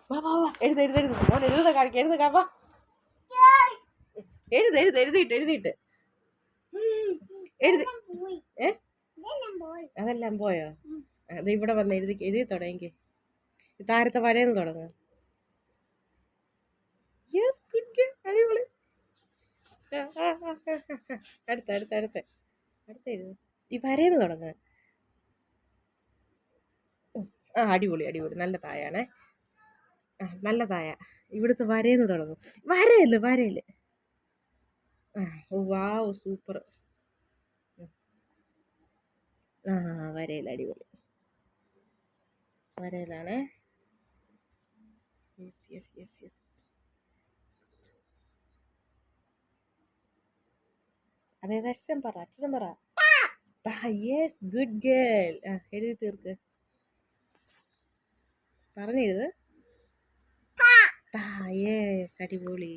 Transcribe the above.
വാ വാ വാ എഴുത് മോൻ എഴുത കാണിക്കാം എഴുത വാ എഴുതിയിട്ട് എഴുതി അതെല്ലാം പോയോ? അത് ഇവിടെ വന്ന് എഴുതി തുടങ്ങി താരത്തെ വരേന്ന് തുടങ്ങ. യെസ് ഗുഡ് അടിപൊളി. അടുത്ത എഴുതി ഈ വരേന്ന് തുടങ്ങ. അടിപൊളി നല്ല തായാണേ. നല്ല തായ. ഇവിടുത്തെ വരേന്ന് തുടങ്ങും. വരയില് വാവ് സൂപ്പർ. വരയിൽ അടിപൊളി വരയിലാണേ. യെസ് അതേതാ അക്ഷരം പറ. Yes good girl. എഴുതി തീർക്ക്. പറഞ്ഞെഴുത്. യെസ് അടിപൊളി.